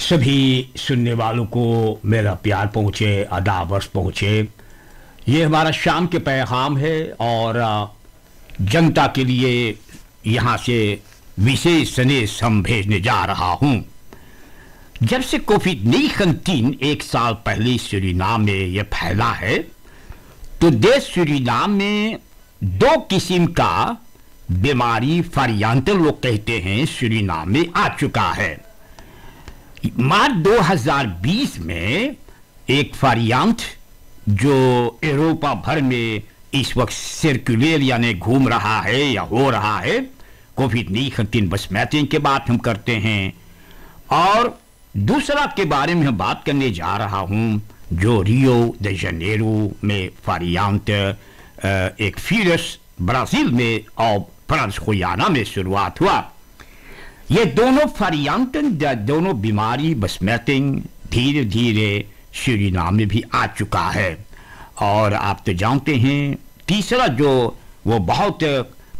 सभी सुनने वालों को मेरा प्यार पहुँचे, अदावर्ष पहुँचे। ये हमारा शाम के पैगाम है और जनता के लिए यहाँ से विशेष संदेश हम भेजने जा रहा हूँ। जब से कोविड-19 एक साल पहले सूरीनाम में यह फैला है तो देश सूरीनाम में दो किस्म का बीमारी वेरिएंट लोग कहते हैं सूरीनाम में आ चुका है। मार्च 2020 में एक वेरिएंट जो यूरोपा भर में इस वक्त सर्कुलेट यानी घूम रहा है या हो रहा है, कोविड-19 बस मैचिंग के बात हम करते हैं। और दूसरा के बारे में हम बात करने जा रहा हूं जो रियो दे जनेरो में वेरिएंट एक फिरस ब्राजील में और फ्रांस गुयाना में शुरुआत हुआ। ये दोनों वेरिएंट दोनों बीमारी बसमैटिंग धीरे धीरे सूरीनाम में भी आ चुका है। और आप तो जानते हैं तीसरा जो वो बहुत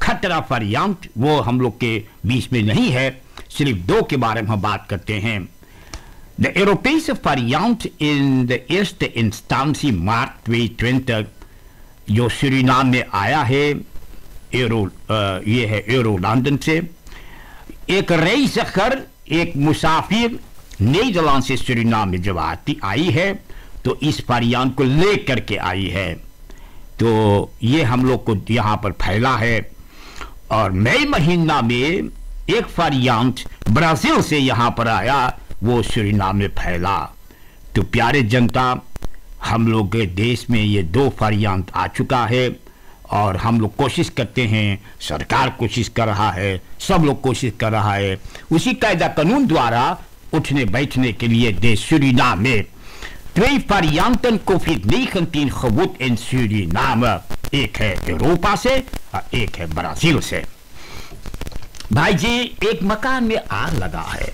खतरा वेरिएंट वो हम लोग के बीच में नहीं है, सिर्फ दो के बारे में हम बात करते हैं। The Europese variant in the eerste instantie maart 2020 जो सूरीनाम में आया है ये है यूरो लंदन से। एक reiziger एक मुसाफिर नीदरलैंड से सूरीनाम में जब आई है तो इस वेरिएंट को लेकर के आई है, तो ये हम लोग को यहाँ पर फैला है। और मई महीना में एक वेरिएंट ब्राजील से यहाँ पर आया, वो सूरीनाम में फैला। तो प्यारे जनता, हम लोग के देश में ये दो वेरिएंट आ चुका है और हम लोग कोशिश करते हैं, सरकार कोशिश कर रहा है, सब लोग कोशिश कर रहा है उसी कायदा कानून द्वारा उठने बैठने के लिए देश सूरीनाम में। twee varianten COVID-19 gewoed in Suriname, एक है यूरोपा से और एक है ब्राजील से। भाई जी, एक मकान में आग लगा है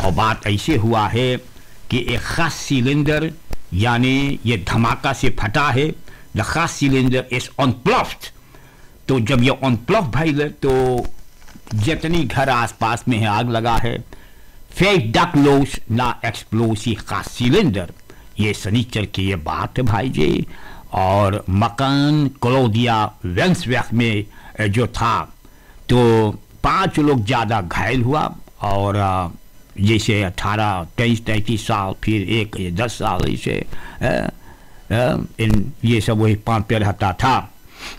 और बात ऐसे हुआ है कि एक खास सिलेंडर यानी ये धमाका से फटा है। द खास सिलेंडर इज अनप्लफ्ड। तो जब ये अनप्लफ भाई तो जितनी घर आसपास में है आग लगा है, 5 dakloos na explosie gas cylinder. ये सनीचर की ये बात है भाई जी। और मकान क्लोदिया वेंसवेक में जो था तो 5 लोग ज्यादा घायल हुआ और जैसे 18, 23, 33 साल, फिर एक 10 साल ऐसे इन ये सब वही 5 पे रहता था।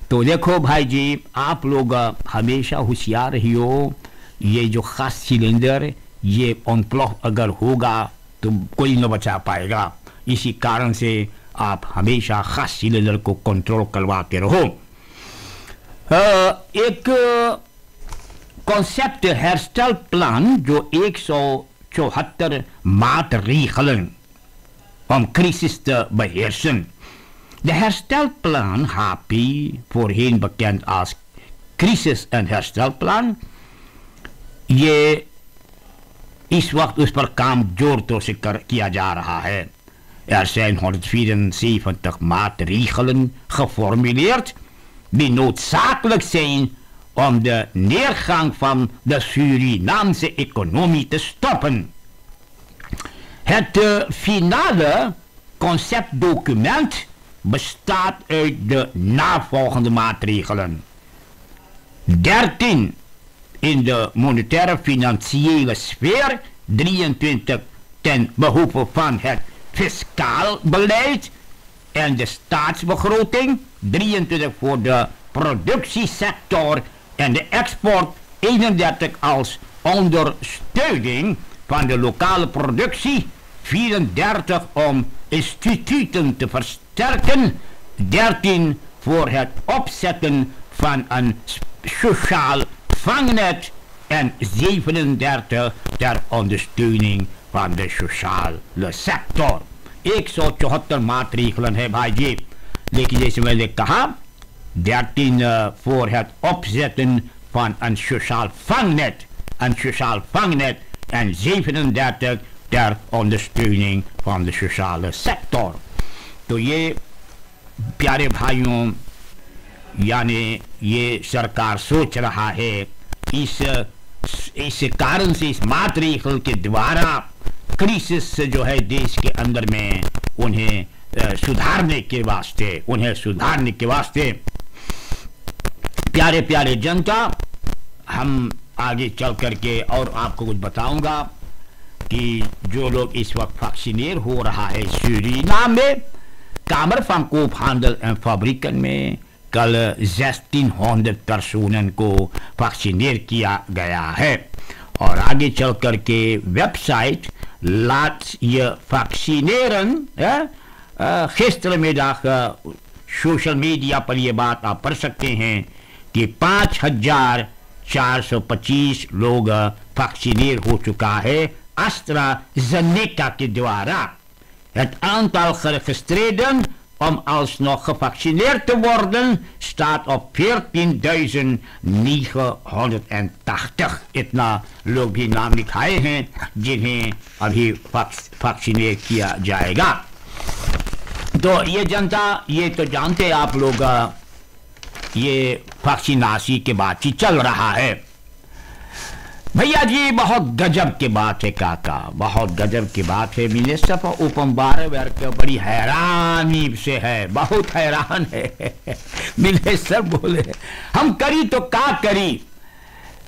तो देखो भाई जी, आप लोग हमेशा होशियार रहियो। ये जो खास सिलेंडर ये अनप्लफ अगर होगा तो कोई न बचा पाएगा। इसी कारण से आप हमेशा खास सिलेंडर को कंट्रोल करवाते रहो। एक कॉन्सेप्ट हेयरस्टाइल प्लान जो 174 maatregelen om crisis te beheersen. De herstelplan HP, voorheen bekend als crisis- en herstelplan, ये इस वक्त उस पर काम जोर तोड़ से किया जा रहा है। Er zijn 174 maatregelen geformuleerd die noodzakelijk zijn om de neergang van de Surinaamse economie te stoppen. Het finale conceptdocument bestaat uit de navolgende maatregelen. 13 in de monetaire financiële sfeer, 23 ten behoeve van het fiscaal beleid en de staatsbegroting, 23 voor de productiesector en de export, 31 als ondersteuning van de lokale productie, 34 om instituten te versterken, 13 voor het opzetten van een sociaal vangnet en 37 ter ondersteuning van de sociale sector। 174 maatregelen है भाई जी, लेकिन जैसे मैंने कहा 13 voor het opzetten van een sociaal vangnet en 37 ter ondersteuning van de sociale sector। तो ये प्यारे भाइयों, यानी ये सरकार सोच रहा है इस कारण से इस मातृकल के द्वारा क्राइसिस जो है देश के अंदर में उन्हें सुधारने के वास्ते प्यारे प्यारे जनता, हम आगे चल करके और आपको कुछ बताऊंगा कि जो लोग इस वक्त वैक्सीनेट हो रहा है सूरीनाम में, कामर फंकोप हैंडल एंड फाब्रिकन में कल 1600 पर्सनन को वैक्सीनेट किया गया है। और आगे चल करके वेबसाइट लाट ये वैक्सीनेरन gistermiddag सोशल मीडिया पर ये बात आप पढ़ सकते हैं कि 5425 लोग वैक्सीनेट हो चुका है AstraZeneca के द्वारा। Het aantal geregistreerden om alsnog gevaccineerd te worden staat op 14.980। इतना लोग भी नाम लिखाए हैं जिन्हें अभी वैक्सीनेट किया जाएगा। तो ये जनता, ये तो जानते हैं आप लोग, ये वैक्सीनासी के बाद ही चल रहा है। भैया जी बहुत गजब की बात है काका, बहुत गजब की बात है। मिनिस्टर फॉर ओपन वर्क बड़ी हैरानी से है, बहुत हैरान है। मिनिस्टर बोले हम करी तो का करी।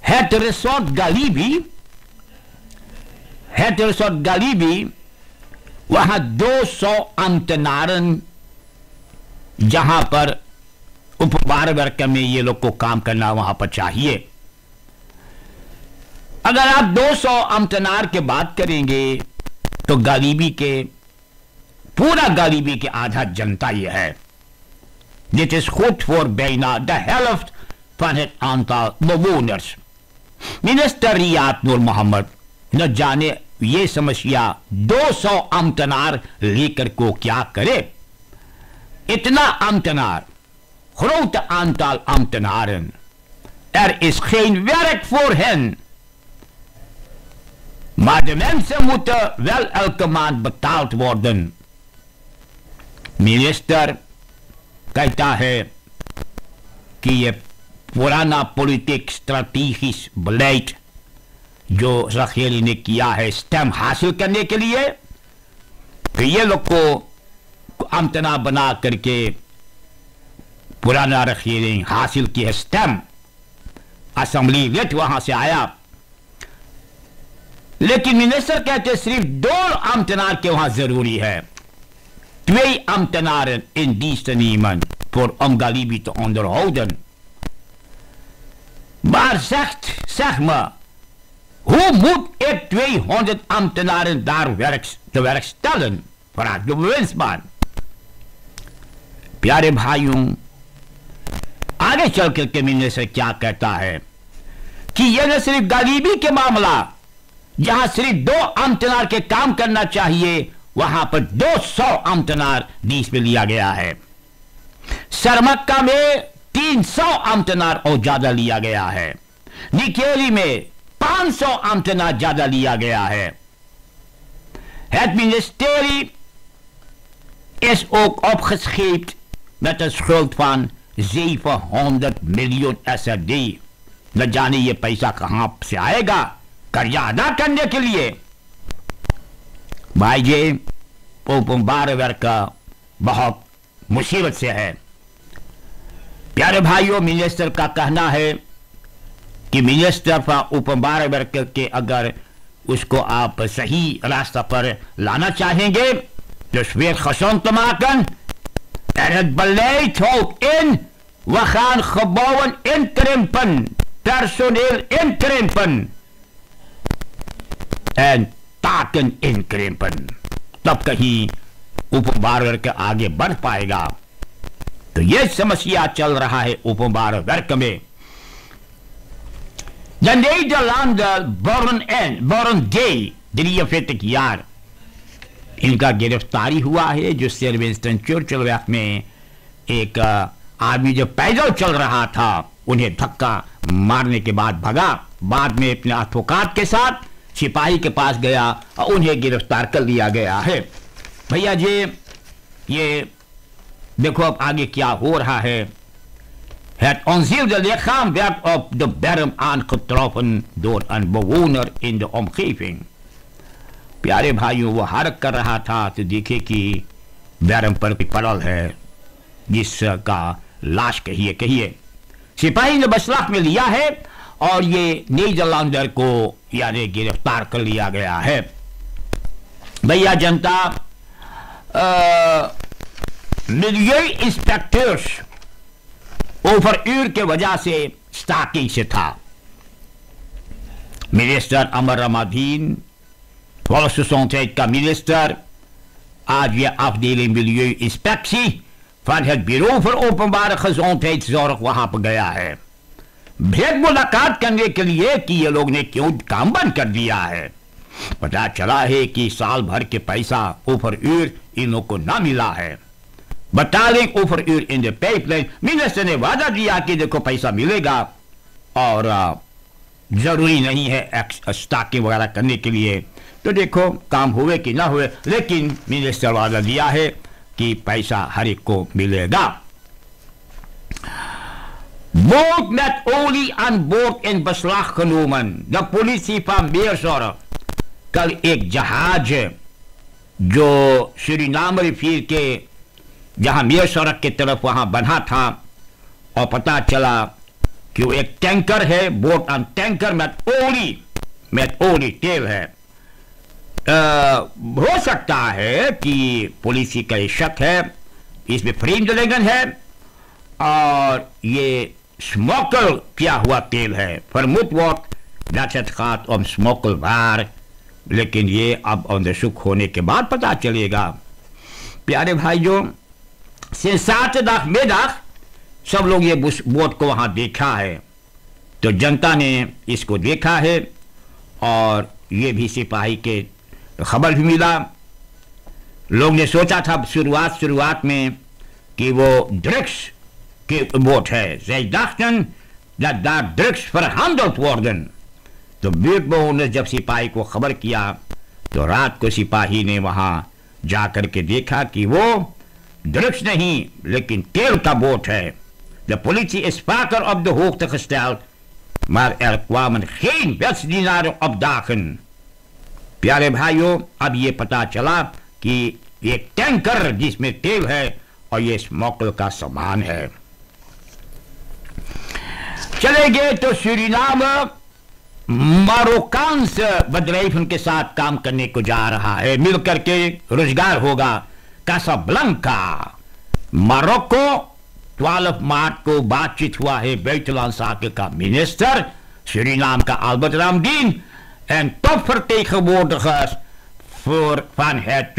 हेट रिसोर्ट गालीबी वहां 200 अमतनारन जहां पर उपबार वर्ग में ये लोग को काम करना वहां पर चाहिए। अगर आप 200 अमतनार के बात करेंगे तो गरीबी के पूरा गरीबी के आधा जनता ये है। Dit is goed voor bijna de helft van het aantal bewoners। Minister Riyad Noor Mohammed न जाने ये समस्या 200 अमतनार लेकर को क्या करे। इतना अमतनार, grote aantal ambtenaren, is geen werk voor hen। Maar de mensen moeten wel elke maand betaald worden। Minister कहता है कि ये पुराना पॉलिटिक स्ट्रैटेजिक बलेट जो रखेली ने किया है स्टैम्प हासिल करने के लिए, तो ये लोग को अमतना बना करके पुराना रखेली हासिल किया स्टैम्प, असेंबली गेट वहां से आया। लेकिन मिनिस्टर कहते सिर्फ 2 अमतनार के वहां जरूरी है। 2 ambtenaren in dienst te nemen voor om Galibi te onderhouden। Maar zeg me, hoe moet ik 200 ambtenaren daar te werk stellen? Vraagt de bewindsman। प्यारे भाइयों, आगे चल करके मिनिस्टर क्या कहता है कि यह न सिर्फ गरीबी के मामला, जहां सिर्फ 2 अमतनार के काम करना चाहिए, वहां पर 200 अमतनार बीच में लिया गया है। सरमक्का में 300 अमतनार और ज्यादा लिया गया है। निकेली में 500 अमतनार ज्यादा लिया गया है। Het ministerie is ook opgescheept met een schuld van 700 miljoen SRD। न जाने ये पैसा कहां से आएगा कर्जा अदा करने के लिए। भाई जी ओपन वर्क का बहुत मुसीबत से है। प्यारे भाइयों, मिनिस्टर का कहना है कि मिनिस्टर फॉर ओपन वर्क के अगर उसको आप सही रास्ता पर लाना चाहेंगे तो weer gezond te maken en het beleid houdt in, we gaan gebouwen inkrimpen, personeel inkrimpen en ताकन इनक्रिम्पन, तब कहीं उपबार वर्ग आगे बढ़ पाएगा। तो यह समस्या चल रहा है उपबार वर्ग में। De Nederlander Born Gay 43 jaar, इनका गिरफ्तारी हुआ है जो सर विंस्टन चर्चिल में एक आदमी जो पैदल चल रहा था उन्हें धक्का मारने के बाद भगा, बाद में अपने एडवोकेट के साथ सिपाही के पास गया और उन्हें गिरफ्तार कर लिया गया है। भैया जी ये देखो अब आगे क्या हो रहा है। Het onzielde lichaam werd op de berm aangetroffen door een bewoner in de omgeving। प्यारे भाइयों, वो हरक कर रहा था तो देखे कि बैरम पर पड़ल है, जिसका लाश कहिए सिपाही ने बसलाख में लिया है और ये नीदरलैंडर को यानी गिरफ्तार कर लिया गया है। भैया जनता, मिलिट्री इंस्पेक्टर्स ओवरयूर के वजह से स्टाकिंग से था। मिनिस्टर अमर रमादीन, volksgezondheid का मिनिस्टर, आज ये afdeling milieu-inspectie van het bureau voor openbare gezondheidszorg वहां पर गया है भेद मुलाकात करने के लिए कि ये लोग ने क्यों काम बंद कर दिया है। पता चला है कि साल भर के पैसा ओवरयूर इन लोग को ना मिला है। बटालिंग ओवरयूर इन द पाइपलाइन, मिनिस्टर ने वादा दिया कि देखो पैसा मिलेगा और जरूरी नहीं है स्टाकिंग वगैरह करने के लिए, तो देखो काम हुए कि ना हुए, लेकिन मिनिस्टर वादा दिया है कि पैसा हर एक को मिलेगा। Boot met olie aan boord in beslag genomen. De politie van Meerzorg. कल एक जहाज जो सुरीनाम रिफिर के जहां मेरसरक की तरफ वहां बना था और पता चला कि वो एक टैंकर है, बोट ऑन टैंकर में ओली तेल है। हो सकता है कि पुलिस का शक है, इसमें vreemdelingen है और ये स्मोकल किया हुआ तेल है। vermoed wordt dat het gaat om smokkelwaar, लेकिन ये अब onderzoek होने के बाद पता चलेगा। प्यारे भाइयों, zaterdag सब लोग ये बोट को वहां देखा है, तो जनता ने इसको देखा है और ये भी सिपाही के खबर भी मिला। लोग ने सोचा था शुरुआत में कि वो ड्रग्स की बोट है। Zij dachten dat daar drugs verhandeld worden। तो बुर्टबोनर जब सिपाही को खबर किया तो रात को सिपाही ने वहां जाकर के देखा कि वो ड्रग्स नहीं लेकिन तेल का बोट है। De politie is vaker op de hoogte gesteld, maar kwamen geen wetsdienaren opdagen। प्यारे भाइयों, अब ये पता चला कि ये टैंकर जिसमें तेल है और ये स्मोकल का सामान है। चले गए तो सूरीनाम मारोकांस बदरेफन के साथ काम करने को जा रहा है, मिलकर के रोजगार होगा। कासाब्लंका मोरक्को 12 मार्च को बातचीत हुआ है buitenlandse zaken का मिनिस्टर सूरीनाम का Albert Ramdin en topvertegenwoordigers van het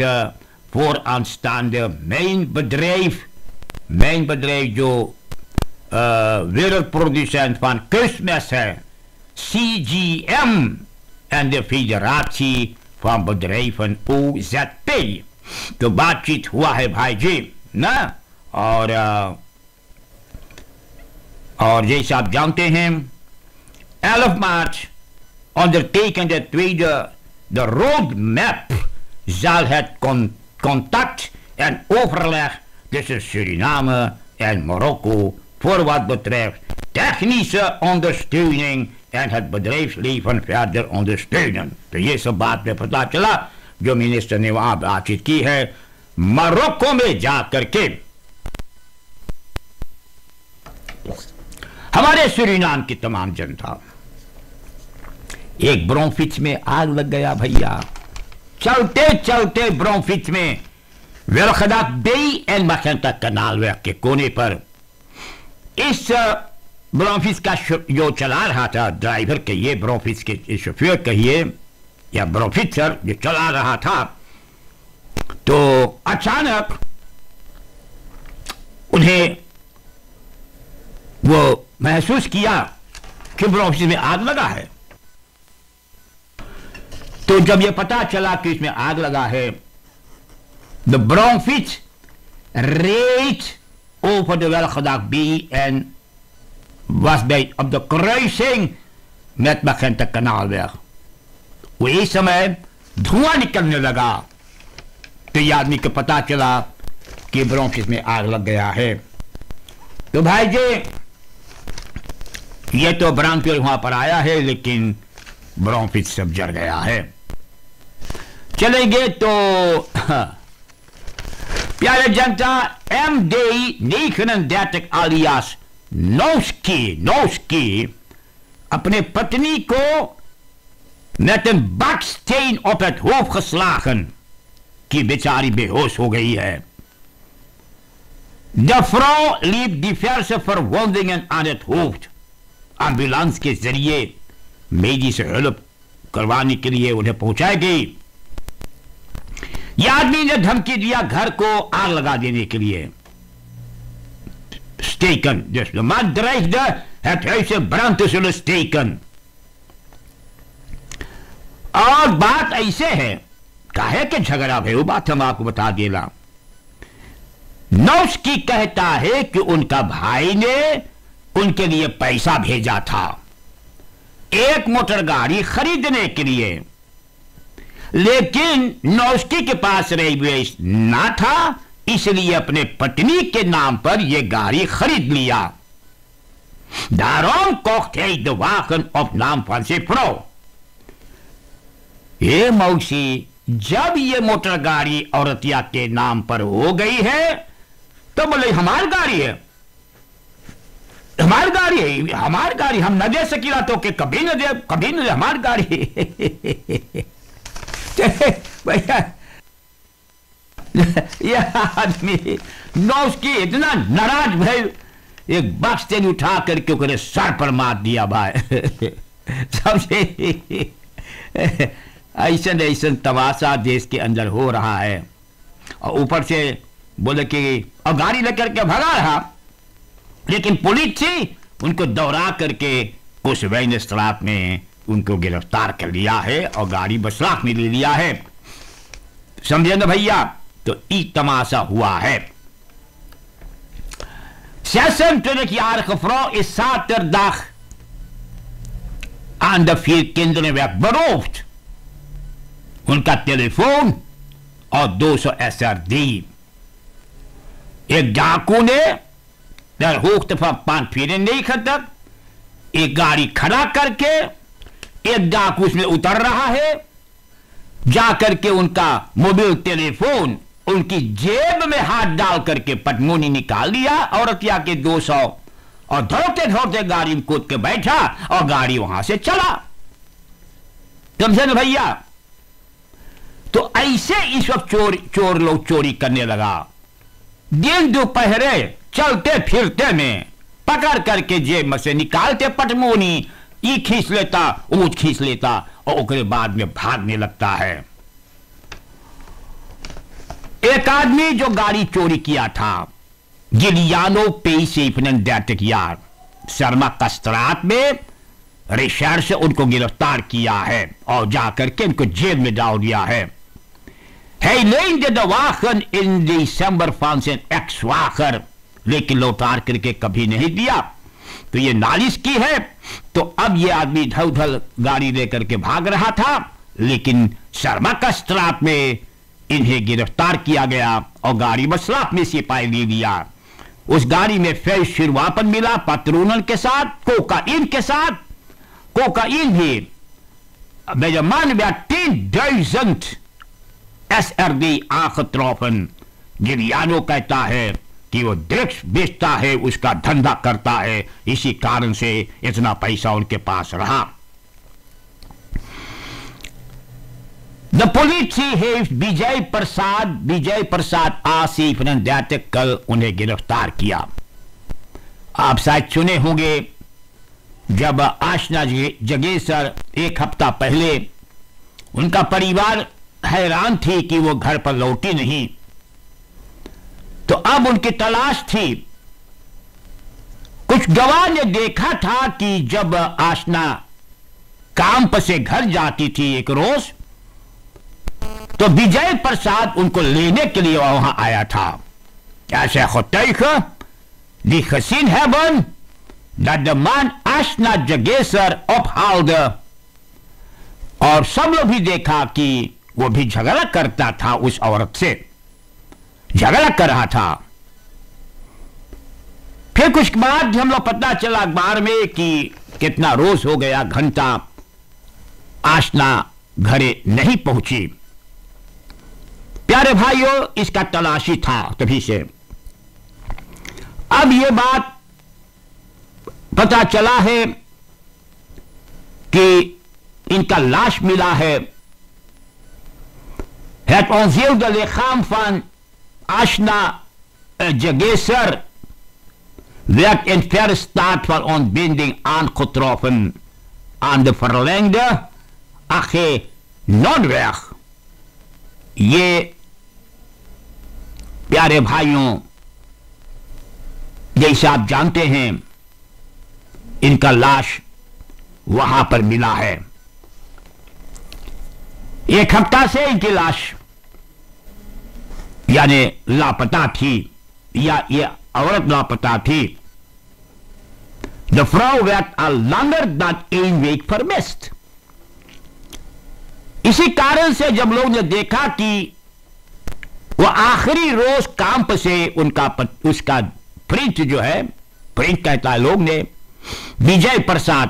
vooraanstaande mijnbedrijf जो wereldproducent van kunstmest है CGM en de Federatie van Bedrijven OZP। तो बातचीत हुआ है भाई जी ना, और जैसे आप जानते हैं 11 मार्च ondertekende de roadmap zal het contact en overleg tussen Suriname en Marokko voor wat betreft technische ondersteuning en het bedrijfsleven verder ondersteunen। तो ये सब बात में पता चला जो मिनिस्टर ने वहां बातचीत की है मोरक्को में जाकर के। हमारे सूरीनाम की तमाम जनता, एक ब्रोंफिच में आग लग गया भैया, चलते चलते ब्रोंफिच में वेलखदाक बेई एंड मखंता कनालवेग के कोने पर इस ब्रोंफिच का जो चला रहा था ड्राइवर के, ये ब्रोंफिच के शोफर कहिए या ब्रोंफिचर जो चला रहा था, तो अचानक उन्हें वो महसूस किया कि ब्रोंफिच में आग लगा है। तो जब यह पता चला कि इसमें आग लगा है, the ब्रोंफिच reed over de Welgedag B en was bij op de kruising met Magenta Kanaalweg। वो इस समय धुआं निकलने लगा तो ये आदमी को पता चला कि ब्रोंफिच में आग लग गया है। तो भाई जी, ये तो ब्रांड वहां पर आया है लेकिन ब्रोंफिच सब जल गया है। चलेंगे तो प्यारे जनता, M.D. Nijnendertig alias Nowski अपने पत्नी को met een baksteen op het hoofd geslagen, की बेचारी बेहोश हो गई है. De vrouw liep diverse verwondingen aan het hoofd. Ambulance के जरिए मेडिकल हेल्प करवाने के लिए उन्हें पहुंचाई गई. यह आदमी ने धमकी दिया घर को आग लगा देने के लिए. Steken. Dus de man dreigde het huis in brand te zullen steken. और बात ऐसे है, काहे के झगड़ा भाई, वो बात हम आपको बता देला. नौस्की कहता है कि उनका भाई ने उनके लिए पैसा भेजा था एक मोटर गाड़ी खरीदने के लिए, लेकिन नौस्की के पास रेलवे ना था, इसलिए अपने पत्नी के नाम पर यह गाड़ी खरीद लिया. Daarom kocht hij de wagen op naam van zijn vrouw. ये मौसी, जब ये मोटर गाड़ी औरतिया के नाम पर हो गई है तो बोले हमारी गाड़ी है, हमारी गाड़ी है, हमारी गाड़ी, हम न दे सकीला तो के कभी न दे हमारी गाड़ी. भैया यह आदमी नौस्की इतना नाराज भाई, एक बक्स तेल उठा करके उसके सर पर मार दिया भाई. समझे, ऐसा तमाशा देश के अंदर हो रहा है. और ऊपर से बोले कि और गाड़ी लेकर के भगा रहा, लेकिन पुलिस थी उनको दौड़ा करके उस वैन स्ट्राप में उनको गिरफ्तार कर लिया है और गाड़ी बसराक में ले लिया है. समझे ना भैया, तो ई तमाशा हुआ है. 26-jarige vrouw is zaterdag aan de 4 kinderen werd beroofd. उनका टेलीफोन और 200 SRD. एक डाकू ने दर होख्त पर 5 फेरे नहीं खतक, एक गाड़ी खड़ा करके एक डाकू उसमें उतर रहा है, जाकर के उनका मोबाइल टेलीफोन उनकी जेब में हाथ डाल करके पटमोनी निकाल लिया औरतिया के 200 और दौड़ते दौड़ते गाड़ी में कूद के बैठा और गाड़ी वहां से चला. समझे ना भैया, तो ऐसे इस वक्त चोर लोग चोरी करने लगा. दिन दोपहरे चलते फिरते में पकड़ करके जेब में से निकालते पटमोनी, ई खींच लेता, ऊंच खींच लेता और उसके बाद में भागने लगता है. एक आदमी जो गाड़ी चोरी किया था, गिलियानो पेइसेफनंदैटिकयार शर्मा कस्तरात में रिसर्च से उनको गिरफ्तार किया है और जाकर के उनको जेल में डाल दिया है. Hij leende de wagen in december van zijn ex-zwager, लेकिन लौटार करके कभी नहीं दिया. तो ये नालिश की है. तो अब ये आदमी इधर उधर गाड़ी लेकर के भाग रहा था, लेकिन शर्मा का स्ट्राप में इन्हें गिरफ्तार किया गया और गाड़ी बसराप में सिपाही ले लिया. उस गाड़ी में फ्रेश शिरवापन मिला पत्रोनल के साथ, कोकाइन के साथ. कोकाइन भी मेजमान 10.000 SRD aangetroffen. गिलियानो कहता है कि वो ड्रग्स बेचता है, उसका धंधा करता है, इसी कारण से इतना पैसा उनके पास रहा. The politie heeft विजय प्रसाद आसिफनंदैटिक कल उन्हें गिरफ्तार किया. आप शायद सुने होंगे जब आशना जगेसर एक हफ्ता पहले उनका परिवार हैरान थी कि वो घर पर लौटी नहीं, तो अब उनकी तलाश थी. कुछ गवाह ने देखा था कि जब आशना काम पर से घर जाती थी एक रोज, तो विजय प्रसाद उनको लेने के लिए वहां आया था. ऐसे getuigen die gezien hebben dat de man Ashna Jageser ophaalde, और सब लोग भी देखा कि वो भी झगड़ा करता था, उस औरत से झगड़ा कर रहा था. फिर कुछ बाद हम लोग पता चला अखबार में कि कितना रोज हो गया, घंटा आशना घरे नहीं पहुंची. प्यारे भाइयों, इसका तलाशी था तभी से। अब यह बात पता चला है कि इनका लाश मिला है। Het onzielde lichaam van Ashna Jageser werd in verre staat van ontbinding aangetroffen aan de verlengde AG Noordweg। ये प्यारे भाइयों, जैसे आप जानते हैं, इनका लाश वहां पर मिला है। एक हफ्ता से इनकी लाश यानी लापता थी, या ये औरत लापता थी। De vrouw werd al langer dan 1 week vermist। इसी कारण से जब लोग ने देखा कि वो आखिरी रोज कैंप से उसका प्रिंट जो है, प्रिंट कहता है लोग ने, विजय प्रसाद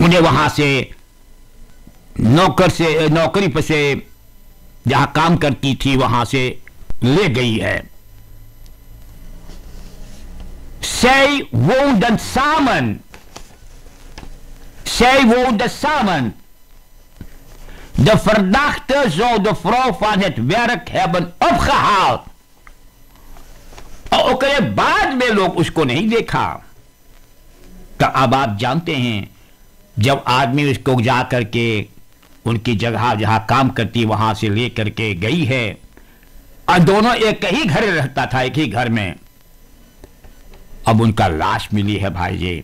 उन्हें वहां से नौकरी पर से जहां काम करती थी वहां से ले गई है। Zij woonden samen। Zij woonden samen। De verdachte zou de vrouw van het werk hebben opgehaald। और उसके बाद में लोग उसको नहीं देखा। तो अब आप जानते हैं, जब आदमी उसको जा करके उनकी जगह जहां काम करती वहां से ले करके गई है, और दोनों एक ही घर रहता था, एक ही घर में, अब उनका लाश मिली है भाई जी।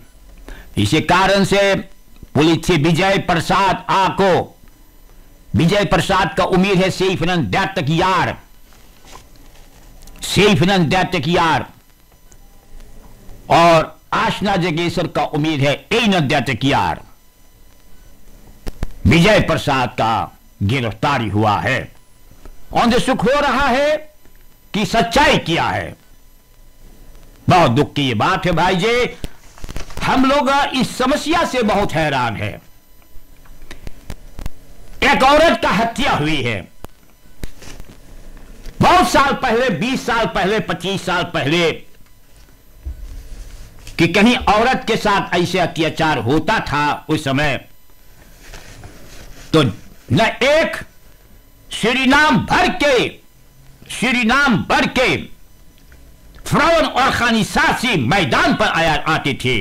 इसी कारण से पुलिस विजय प्रसाद को, विजय प्रसाद का उम्मीद है 37 jaar। 37 jaar। और आशना जगेसर का उम्मीद है 31 jaar। विजय प्रसाद का गिरफ्तारी हुआ है। अनुसुख हो रहा है कि सच्चाई क्या है। बहुत दुख की ये बात है भाई जी। हम लोग इस समस्या से बहुत हैरान है। एक औरत का हत्या हुई है बहुत साल पहले, 20 साल पहले, 25 साल पहले, कि कहीं औरत के साथ ऐसे अत्याचार होता था उस समय, तो न एक सूरीनाम भर के फ्राउन ऑर्गेनाइजेशन मैदान पर आती थी,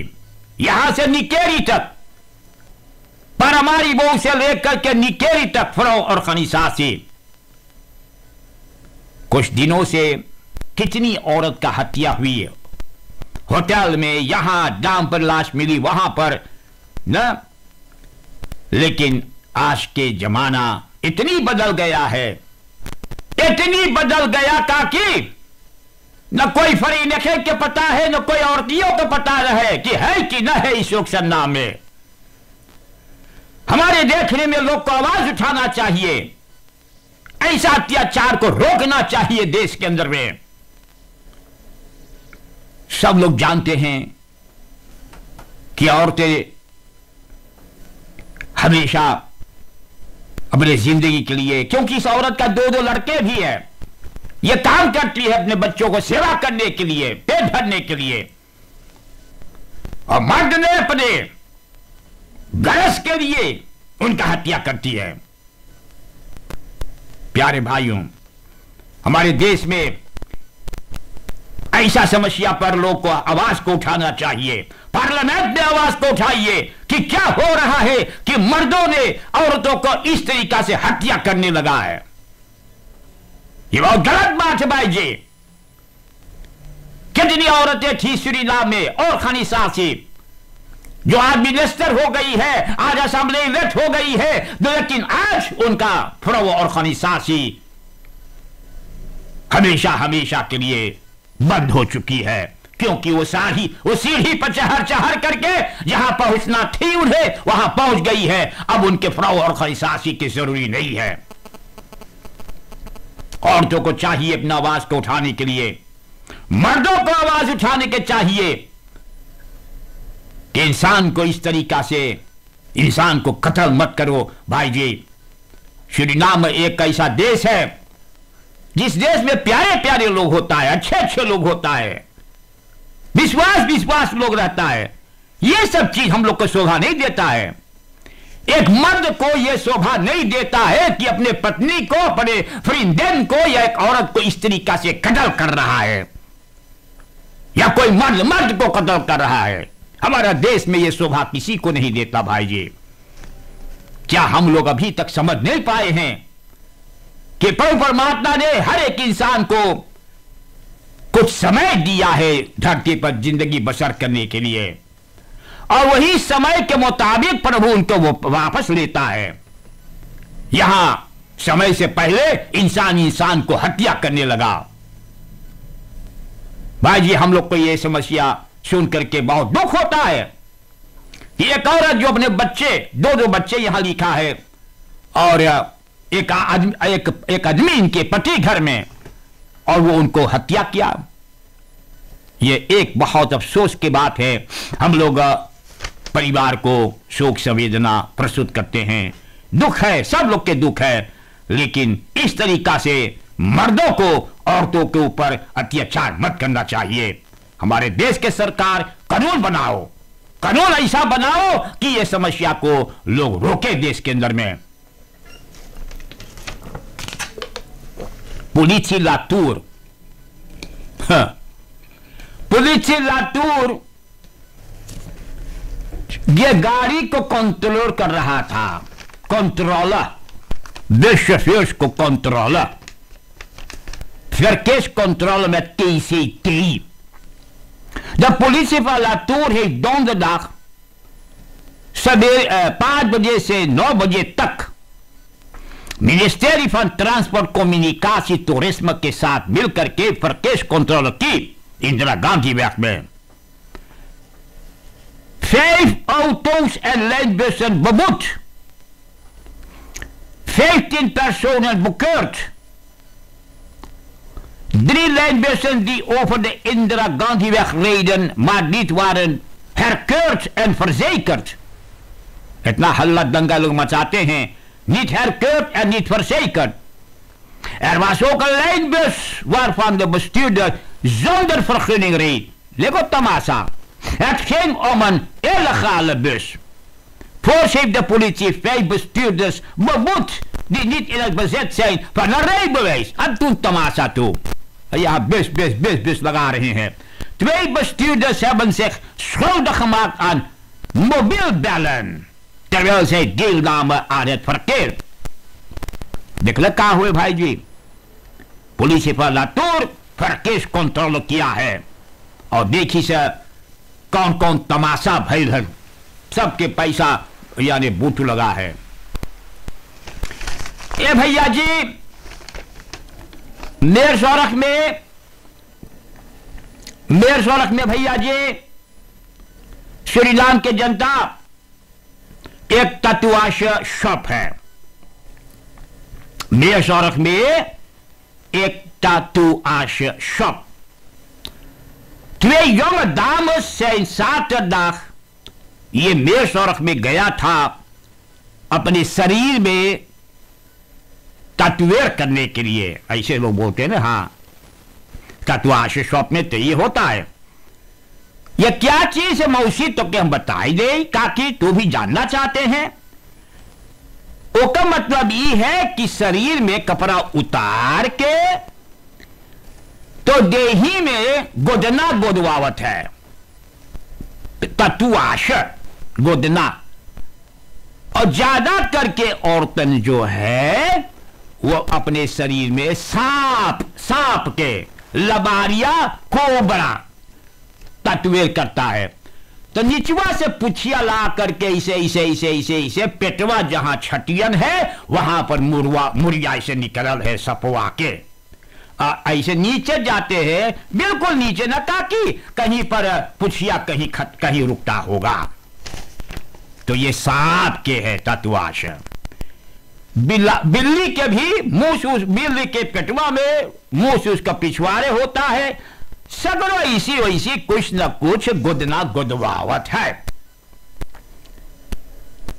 यहां से निकेरी तक, पारामारीबो से लेकर के निकेरी तक फ्राउन ऑर्गेनाइजेशन। कुछ दिनों से कितनी औरत का हत्या हुई है, होटल में, यहां डाम पर लाश मिली, वहां पर न। लेकिन आज के जमाना इतनी बदल गया है, इतनी बदल गया ताकि न कोई फरी नखे के पता है, न कोई औरतियों को पता रहे कि है कि न है इस योगसन्ना में। हमारे देखने में लोग को आवाज उठाना चाहिए, ऐसा अत्याचार को रोकना चाहिए देश के अंदर में। सब लोग जानते हैं कि औरतें हमेशा अपने जिंदगी के लिए, क्योंकि इस औरत का 2 लड़के भी हैं, ये काम करती है अपने बच्चों को सेवा करने के लिए, पेट भरने के लिए, और मर्द ने अपने गरज के लिए उनका हत्या करती है। प्यारे भाइयों, हमारे देश में ऐसा समस्या पर लोग को आवाज को उठाना चाहिए। पार्लियामेंट में आवाज को उठाइए कि क्या हो रहा है कि मर्दों ने औरतों को इस तरीका से हत्या करने लगा है। ये बहुत गलत बात है भाई जी। कितनी औरतें थी सूरीनाम में और खानिसासी, जो आज मिनिस्टर हो गई है, आज असेंबली इलेक्ट हो गई है, लेकिन आज उनका फ्रो और खानिसासी हमेशा हमेशा के लिए बंद हो चुकी है, क्योंकि वो सीढ़ी पर चढ़ करके जहां पहुंचना थी उन्हें वहां पहुंच गई है। अब उनके फ्रो और खानिसासी की जरूरी नहीं है। औरतों को चाहिए अपना आवाज को उठाने के लिए, मर्दों को आवाज उठाने के चाहिए कि इंसान को इस तरीका से, इंसान को कत्ल मत करो भाई जी। सूरीनाम एक ऐसा देश है जिस देश में प्यारे प्यारे लोग होता है, अच्छे अच्छे लोग होता है, विश्वास लोग रहता है। यह सब चीज हम लोग को शोभा नहीं देता है। एक मर्द को यह शोभा नहीं देता है कि अपने पत्नी को, अपने फ्रिंदेन को या एक औरत को इस तरीका से कत्ल कर रहा है, या कोई मर्द को कत्ल कर रहा है। हमारा देश में यह शोभा किसी को नहीं देता भाई जी। क्या हम लोग अभी तक समझ नहीं पाए हैं कि प्रभु परमात्मा ने हर एक इंसान को कुछ समय दिया है धरती पर जिंदगी बसर करने के लिए, और वही समय के मुताबिक प्रभु उनको वो वापस लेता है। यहां समय से पहले इंसान को हत्या करने लगा। भाई जी, हम लोग को यह समस्या सुन करके बहुत दुख होता है कि एक औरत जो अपने बच्चे, दो बच्चे यहां लिखा है, और एक आदमी इनके पति घर में, और वो उनको हत्या किया। ये एक बहुत अफसोस की बात है। हम लोग परिवार को शोक संवेदना प्रस्तुत करते हैं, दुख है, सब लोग के दुख है, लेकिन इस तरीका से मर्दों को औरतों के ऊपर अत्याचार मत करना चाहिए। हमारे देश के सरकार कानून बनाओ, कानून ऐसा बनाओ कि यह समस्या को लोग रोके देश के अंदर में। पुलिसी लातूर, पुलिसी लातूर ये गाड़ी को कंट्रोल कर रहा था, कंट्रोलर, विश्व को कंट्रोलर, फिर कंट्रोल में TCT. De politie van Latour heeft donderdag 5 बजे से 9 बजे तक ministry van transport communication tourism के साथ मिलकर के verkeerscontrole की इंदिरा गांधी weg में 5 auto's en lijnbussen beboet, 15 personen bekeurd, 3 lijnbussen die over de Indira Gandhiweg reden, maar niet waren herkeurd en verzekerd. इतना हल्ला दंगा लोग मचाते हैं, niet herkeurd en niet verzekerd. Er was ook een lijnbus waarvan de bestuurder zonder vergunning reed. Leg op Tamasa. Het ging om een illegale bus. Voorts heeft de politie 5 bestuurders beboet die niet in het bezit zijn van een rijbewijs. En toen Tamasa toe. Ja, bus लगा रहे हैं. 2 bestuurders hebben zich schuldig gemaakt aan mobielbellen terwijl zij deelnamen aan het verkeer. देखले कहा हुए भाई जी, police पर Latur verkeerscontrole किया है और देखी से कौन कौन तमाशा भइल है, सबके पैसा यानी बूट लगा है। ए भैया जी, मेर सड़क में भैया जी, सूरीनाम के जनता एक तटवाश शॉप है। मेर सड़क में एक tatoeage shop. 2 jonge dames zijn zaterdag ये मेरसौरख में गया था अपने शरीर में टैटूएर करने के लिए। ऐसे लोग बोलते हैं ना, हाँ, टैटूएज शॉप में तो ये होता है। यह क्या चीज है मौसी, तो क्या हम बताई दे काकी, तू भी जानना चाहते हैं? उसका मतलब ये है कि शरीर में कपड़ा उतार के तो देही में गोदना गोदवावत है, टैटूएज गोदना। और ज्यादा करके औरतन जो है वो अपने शरीर में सांप के लबारिया कोबरा टैटूएर करता है। तो निचवा से पुछिया ला करके इसे पेटवा जहां छटियन है वहां पर मुरिया ऐसे निकल है सपवा के। ऐसे नीचे जाते हैं, बिल्कुल नीचे न, ताकि कहीं पर पुछिया कहीं रुकता होगा। तो ये सांप के है टैटूएज। बिल्ली के भी बिल्ली के पेटवा में मुंह से उसका पिछवाड़े होता है। सगरो इसी वैसी कुछ न कुछ गुदना गुदवावत है।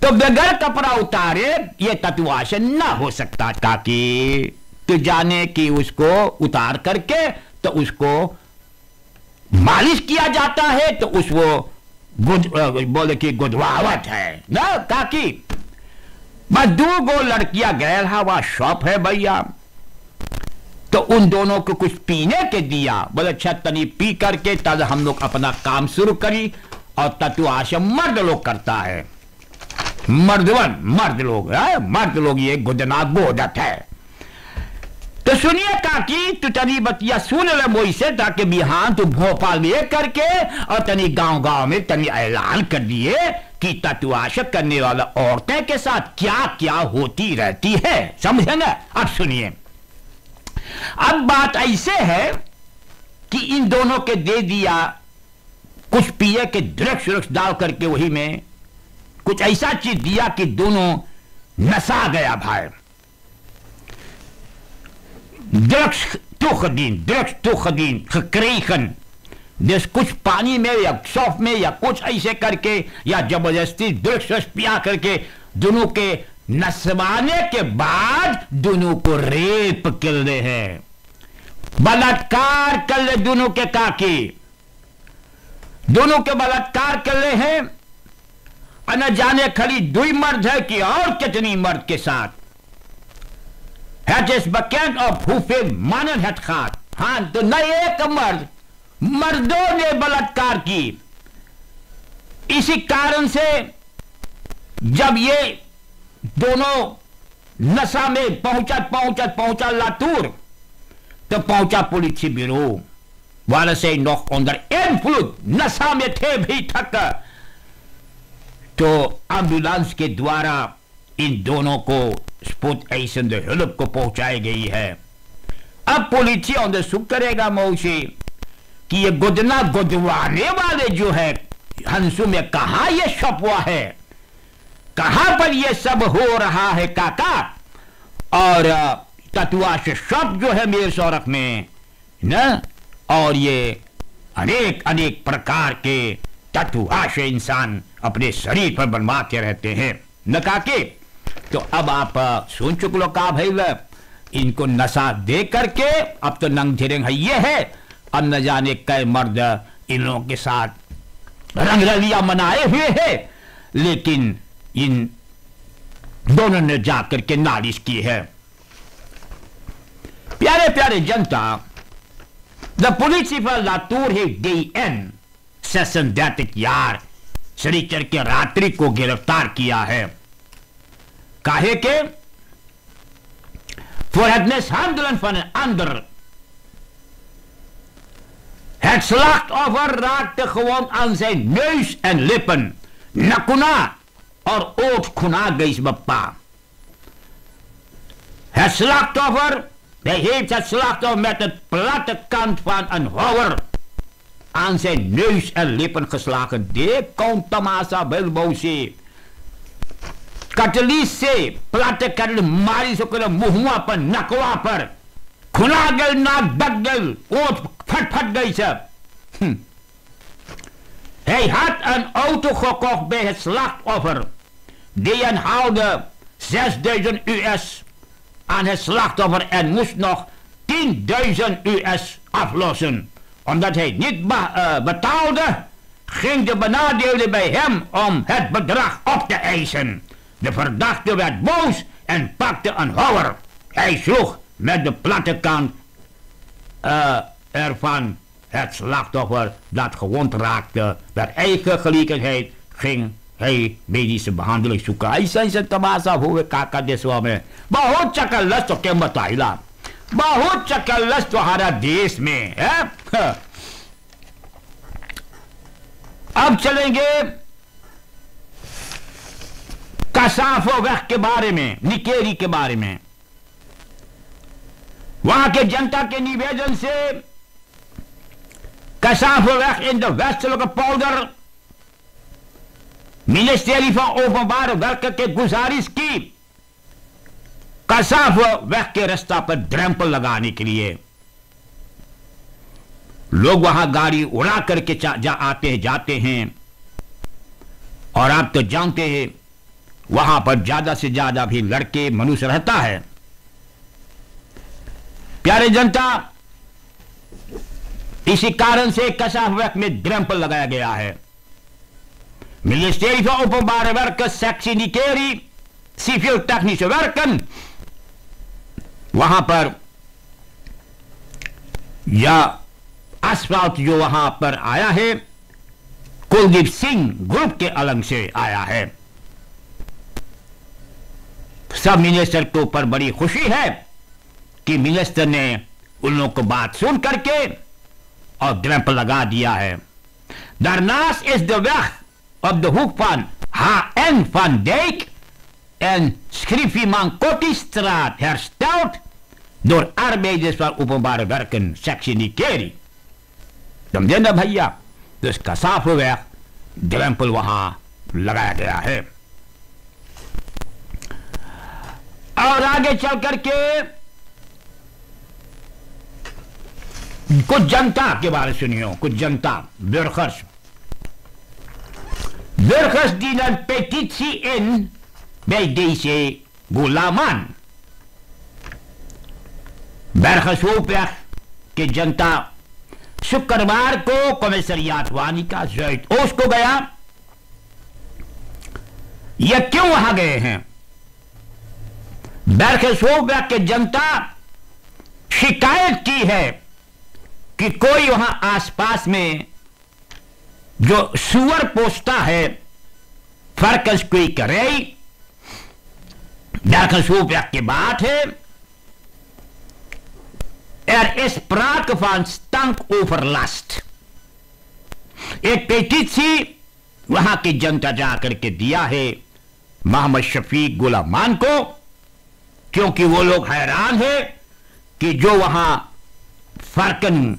तो बगैर कपड़ा उतारे ये तत्वाशन ना हो सकता, ताकि तो जाने कि उसको उतार करके तो उसको मालिश किया जाता है, तो उसको बोले कि गुदवावट है ना, ताकि बस 2 लड़कियां गैर हवा शॉप है भैया, तो उन दोनों को कुछ पीने के दिया, बोले अच्छा तनी पी करके तब हम लोग अपना काम शुरू करी। और तत्वाशम मर्द लोग करता है, मर्द लोग ये गुदना बोधत है। तो सुनिए काकी, तू तनी बतिया सुन ले मोई से, ताकि बिहान तू भोपाल ले करके और तनी गांव में तनी ऐलान कर दिए कि तत्वाश करने वाला औरतें के साथ क्या क्या होती रहती है, समझे ना। अब सुनिए, अब बात ऐसे है कि इन दोनों के दे दिया कुछ पिए के ड्रग्स डाल करके, वही में कुछ ऐसा चीज दिया कि दोनों नशा गया भाई। ड्रग्स तो खदीन जिस कुछ पानी में या सॉफ्ट में या कुछ ऐसे करके या जबरदस्ती ड्रग्स पिया करके दोनों के नसवाने के बाद दोनों को रेप कर रहे हैं, बलात्कार कर ले दोनों के काकी, दोनों के बलात्कार कर रहे हैं। न जाने खाली 2 मर्द है कि और कितनी मर्द के साथ है बकैन और फूफे मानन है खात। हाँ, तो न एक मर्दों ने बलात्कार की। इसी कारण से जब ये दोनों नशा में पहुंचा लातूर, तो पहुंचा पुलिस ब्यूरो वाले से नॉक ऑन इन्फ्लुएंस, नशा में थे भी थक, तो एम्बुलेंस के द्वारा इन दोनों को स्पोर्टेशन हेल्प को पहुंचाई गई है। अब पुलिस सुख करेगा मौसी कि ये गुदवाने वाले जो है हंसू में कहां ये छपवा है, कहां पर ये सब हो रहा है काका। और तत्वाश शब्द जो है मेरे सौरख में न, और ये अनेक प्रकार के तत्वाश इंसान अपने शरीर पर बनवाते रहते हैं न काके। तो अब आप सुन चुक लो का भाई, इनको नशा दे करके अब तो नंग झिरंग है ये है। अब न जाने कई मर्द इन लोगों के साथ रंगरलिया मनाए हुए हैं, लेकिन इन दोनों ने जाकर के नालिश की है। प्यारे प्यारे जनता, द प्रिंसिपल लातूर है DN सेशन दैतिक यार शनिचर के रात्रि को गिरफ्तार किया है। काहे के Voor het mishandelen van een ander. Het slachtoffer raakte gewond aan zijn neus en lippen. Nakuna और ओठ खुना गई इस Bappa. Het slachtoffer, hij heeft het slachtoffer met het platte kant van een houwer aan zijn neus en lippen geslagen. De komt tamasa belbosi. कटली से plateau कर मारी सो कर मुहुआ पर नकवा पर खुना गल नाक दग गल ओठ फट गई सब। Hij had een auto gekocht bij het slachtoffer. Die haalde $6.000 aan het slachtoffer en moest nog $10.000 aflossen. Omdat hij niet betaalde, ging de benadeelde bij hem om het bedrag op te eisen. De verdachte werd boos en pakte een houwer. Hij sloeg met de platte kant ervan het slachtoffer dat gewond raakte. Bij eigen gelegenheid ging hij medische behandeling zoeken. Hij zei zijn tamasa हुए काका देशवा में बहुत चकल्लस तो क्या बताइला, बहुत चकल्लस तुम्हारा देश में है। अब चलेंगे कसाफो वक्त के बारे में, निकेरी के बारे में। वहां के जनता के निवेदन से Kasaverweg in de westelijke polder. Ministerie van Openbare Werken के गुजारिश की कसाफवैग के रास्ता पर ड्रैम्पल लगाने के लिए। लोग वहां गाड़ी उड़ा करके आते हैं जाते हैं। और आप तो जानते हैं वहां पर ज्यादा से ज्यादा भी लड़के मनुष्य रहता है। प्यारे जनता, इसी कारण से Kassaverk में ड्रम्पल लगाया गया है। Ministerie van Openbare Werken, sectie Nikeri, civiel technische werken, वहां पर यह asfalt जो वहां पर आया है कुलदीप सिंह ग्रुप के अलग से आया है। सब मिनिस्टर के ऊपर बड़ी खुशी है कि मिनिस्टर ने उन लोगों को बात सुन करके और ड्रम्प लगा दिया है। Daarnaast is de weg op de hoek van H.N. van Dijk en Schriefieman Kottiestraat hersteld door arbeiders van openbare werken sectie Nikeri। समझे ना भैया? तो इसका साफ हो गया, ड्रम्पल वहां लगाया गया है। और आगे चल करके कुछ जनता के बारे सुनियो। कुछ जनता, burgers dienen petitie in bij deze Gulaman। Bergershoofdweg की जनता शुक्रवार को कमिश्नरियात वानिका जुट ओस को गया। ये क्यों वहां गए हैं? Bergershoofdweg की जनता शिकायत की है कि कोई वहां आसपास में जो सुअर पोसता है फर्कस कोई करे। Bergershoofdweg की बात है। is sprake van stankoverlast। एक पेटिशी वहां की जनता जाकर के दिया है मोहम्मद शफीक गुलामान को, क्योंकि वो लोग हैरान है कि जो वहां फर्कन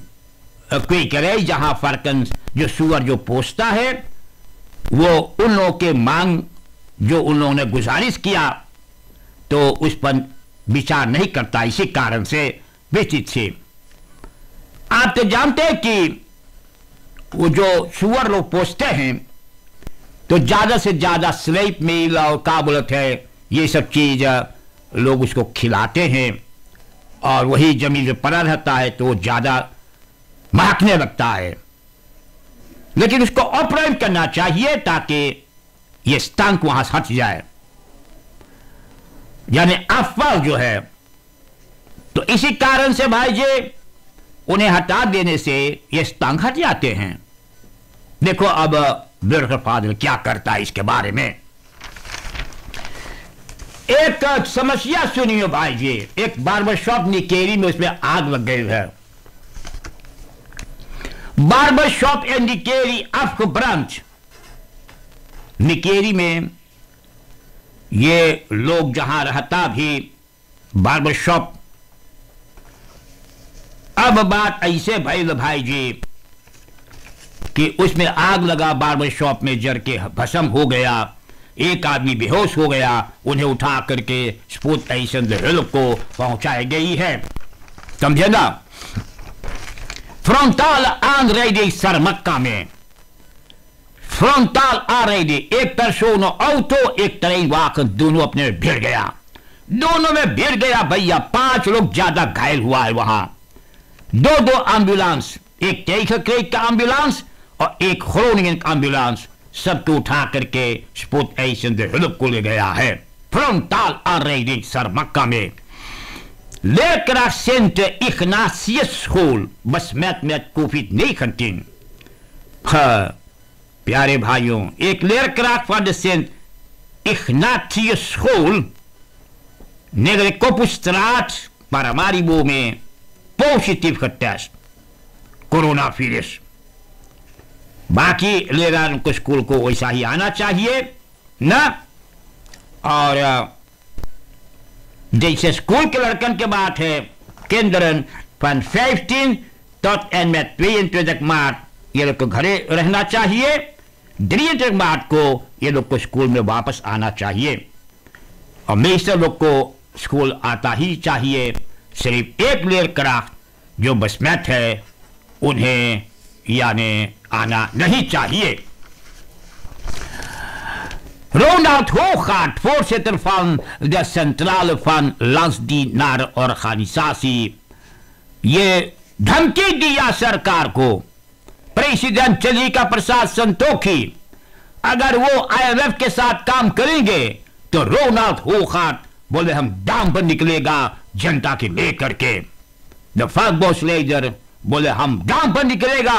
कोई करे, जहां फर्कन जो सुअर जो पोसता है, वो उन लोगों के मांग जो उन लोगों ने गुजारिश किया तो उस पर विचार नहीं करता। इसी कारण से विचित से आप तो जानते हैं कि वो जो सुअर लोग पोसते हैं तो ज्यादा से ज्यादा स्लेप मिल और क्या बोलते हैं ये सब चीज लोग उसको खिलाते हैं और वही जमीन पे पड़ा रहता है तो वो ज्यादा महकने लगता है। लेकिन उसको ऑपरेट करना चाहिए ताकि ये स्टंक वहां से हट जाए, यानी अफवाह जो है। तो इसी कारण से भाई जी उन्हें हटा देने से ये स्टंक हट जाते हैं। देखो अब बुर्गर फादर क्या करता है इसके बारे में। एक समस्या सुनिए भाई जी, एक बार्बर शॉप निकेरी में उसमें आग लग गई है। बार्बर शॉप इन निकेरी अफ्क ब्रांच, निकेरी में ये लोग जहां रहता भी बार्बर शॉप। अब बात ऐसे भइल भाई जी कि उसमें आग लगा, बार्बर शॉप में जर के भस्म हो गया, एक आदमी बेहोश हो गया, उन्हें उठा करके स्पोर्टेशन हिल को पहुंचाई गई है। समझे ना? फ्रंटल aanrijding सरमक्का में फ्रंटल aanrijding, एक परसोन ऑटो एक ट्रेन वाहन दोनों अपने में भिड़ गया। दोनों में भिड़ गया भैया, 5 लोग ज्यादा घायल हुआ है वहां। दो एम्बुलेंस, एक टेक्निक का एम्बुलेंस और एक Groningen एम्बुलेंस, सबको उठा करके स्पोर्टेशन को ले गया है। फ्रंटल aanrijding सरमक्का में leerkracht Sint Ignatius school besmet met COVID-19। प्यारे भाइयों, एक leerkracht van de Sint Ignatius school Negre Koppenstraat Paramaribo में पॉजिटिव टेस्ट कोरोना वायरस। बाकी लेरान को स्कूल को वैसा ही आना चाहिए ना। और जैसे स्कूल के लड़कन के बात है, kinderen van 15 tot en met 22 मार्च ये लोग को घरे रहना चाहिए। 23 मार्च को ये लोग को स्कूल में वापस आना चाहिए। और मेजर लोग को स्कूल आता ही चाहिए। सिर्फ एक लेरक्राफ्ट जो बसमैट है उन्हें यानी आना नहीं चाहिए। Ronald Hoogaard, voorzitter van de centrale van Landsdienst naar organisatie, ये धमकी दिया सरकार को, प्रेसिडेंट चंद्रिका प्रसाद संतोखी अगर वो आईएमएफ के साथ काम करेंगे तो रोनाल्ड होगार्ड बोले हम दाम पर निकलेगा जनता के लेकर के। द फाकबॉस लीडर बोले हम दाम पर निकलेगा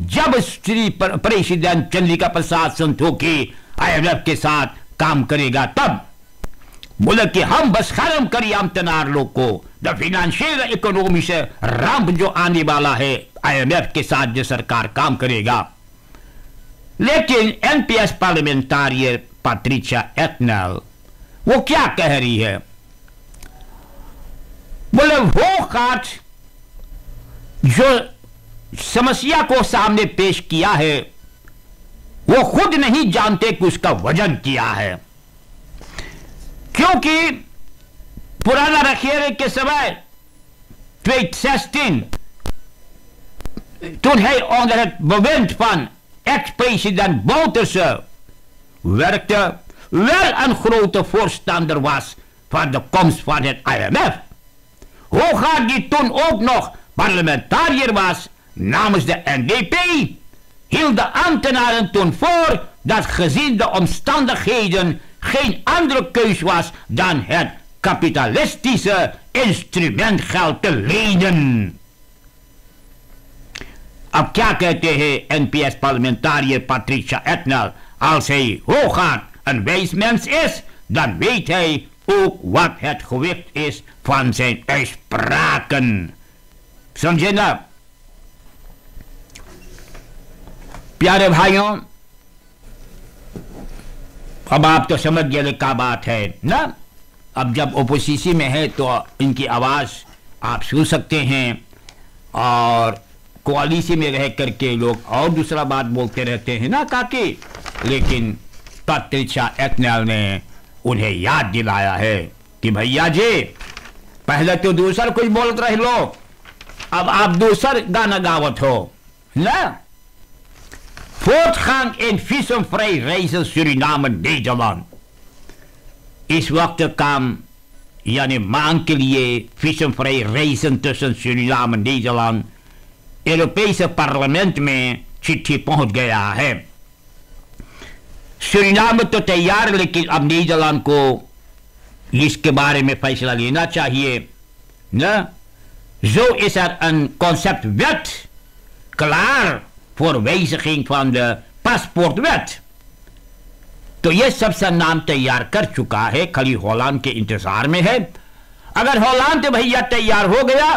जब श्री प्रेसिडेंट चंद्रिका प्रसाद संतोखी आईएमएफ के साथ काम करेगा, तब बोले कि हम बस खत्म करिए अमतनार लोग को, द फाइनेंशियल इकोनॉमी से रंभ जो आने वाला है आईएमएफ के साथ जो सरकार काम करेगा। लेकिन एनपीएस पार्लियामेंटारियर पैट्रिशिया एटनल वो क्या कह रही है, बोले होगार्ड जो समस्या को सामने पेश किया है वो खुद नहीं जानते कि उसका वजन क्या है, क्योंकि पुराना रखिए के समय 2016 toen hij onder het bewind van ex-president Bouterse werkte, wel een grote voorstander was van de komst van het IMF. Hogaard, die toen ook nog parlementariër was namens de NDP, hield de ambtenaren toen voor dat gezien de omstandigheden geen andere keus was dan het kapitalistische instrument geld te lenen. अब क्या कहते हैं NPS पार्लियामेंटारिër Patricia Etnel, als hij Hogaard een wijs mens is, dan weet hij ook wat het gewicht is van zijn uitspraken. समझे ना प्यारे भाइयों, अब आप तो समझ गए क्या बात है ना। अब जब ओपोजिशन में है तो इनकी आवाज आप सुन सकते हैं, और कोalition में रह करके लोग और दूसरा बात बोलते रहते हैं ना काकी, लेकिन पैट्रिशिया एटनल ने उन्हें याद दिलाया है कि भैया जी पहले तो दूसर कुछ बोलते रह लो, अब आप दूसर गाना गावत हो ना। Voortgang in visumvrij reizen Suriname-Nederland. इस वक्त काम यानी मांग के लिए visumvrij reizen tussen Suriname-Nederland, यूरोपीय पार्लियामेंट में चिट्ठी पहुंच गया है। सूरीनाम तो तैयार, लेकिन अब नीदरलैंड को इसके बारे में फैसला लेना चाहिए ना। Zo is een conceptwet klaar voor wijziging van de paspoortwet। तो ये सब नाम तैयार कर चुका है, खाली हॉलैंड के इंतजार में है। अगर हॉलैंड भैया तैयार हो गया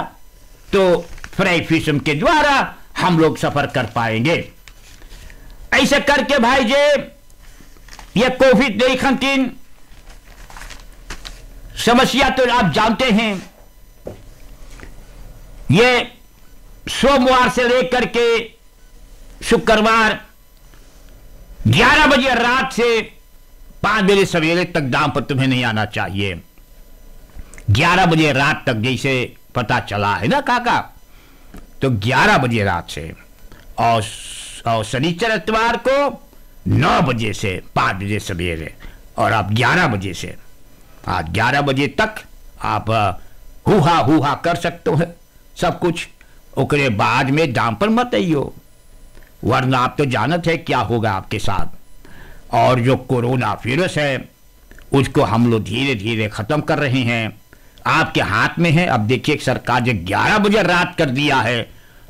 तो फ्राई विजम के द्वारा हम लोग सफर कर पाएंगे। ऐसे करके भाई जी ये कोविड-19 समस्या तो आप जानते हैं, ये सोमवार से लेकर के शुक्रवार 11 बजे रात से 5 बजे सवेरे तक दाम पर तुम्हें नहीं आना चाहिए। 11 बजे रात तक जैसे पता चला है ना काका, तो 11 बजे रात से और शनिचर इतवार को 9 बजे से 5 बजे सवेरे, और आप 11 बजे से आज 11 बजे तक आप हुहा कर सकते हो सब कुछ। ओकरे बाद में दाम पर मत आइयो, वरना आप तो जानत है क्या होगा आपके साथ। और जो कोरोना वायरस है उसको हम लोग धीरे धीरे खत्म कर रहे हैं, आपके हाथ में है। अब देखिए सरकार जो 11 बजे रात कर दिया है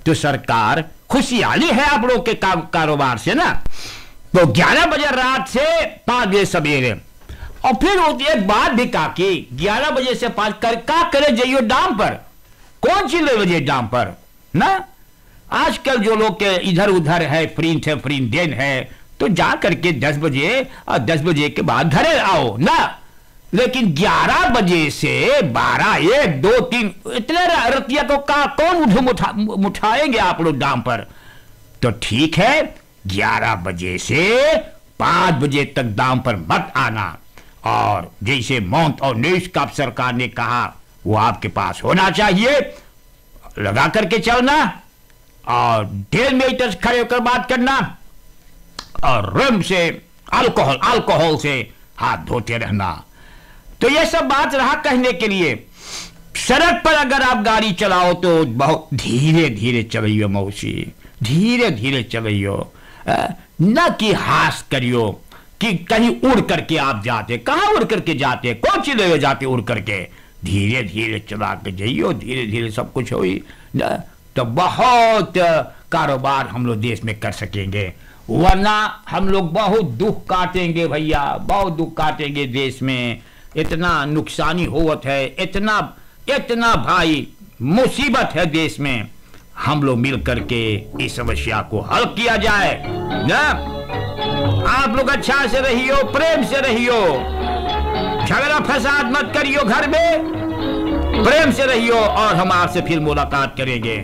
तो सरकार खुशहाली है आप लोग के कारोबार से ना। तो 11 बजे रात से 5 बजे सवेरे, और फिर एक बात भी कहा कि 11 बजे से 5 क्या करे जाइयो दाम पर, कौन सी ले बजे दाम पर ना। आजकल जो लोग के इधर उधर है, फ्री दिन है, तो जा करके 10 बजे और 10 बजे के बाद घरे आओ ना। लेकिन 11 बजे से 12, 1, 2, 3 इतने रतिया को कौन उठाएंगे आप लोग दाम पर। तो ठीक है 11 बजे से 5 बजे तक दाम पर मत आना, और जैसे माउंट और न्यूज का सरकार ने कहा वो आपके पास होना चाहिए, लगा करके चलना, और 1.5 मीटर खड़े होकर बात करना, और रूम से अल्कोहल अल्कोहल से हाथ धोते रहना। तो ये सब बात रहा कहने के लिए। सड़क पर अगर आप गाड़ी चलाओ तो बहुत धीरे धीरे चलियो मौसी, धीरे धीरे चलियो, न कि हास करियो कि कहीं उड़ करके आप जाते। कहां उड़ करके जाते, कौन सी ले जाते उड़ करके? धीरे धीरे चला के जाइयो, धीरे धीरे सब कुछ हो तो बहुत कारोबार हम लोग देश में कर सकेंगे। वरना हम लोग बहुत दुख काटेंगे भैया, बहुत दुख काटेंगे देश में। इतना नुकसानी होवत है, इतना इतना भाई मुसीबत है देश में। हम लोग मिल करके इस समस्या को हल किया जाए ना। आप लोग अच्छा से रहियो, प्रेम से रहियो, झगड़ा फसाद मत करियो, घर में प्रेम से रहियो, और हम आपसे फिर मुलाकात करेंगे।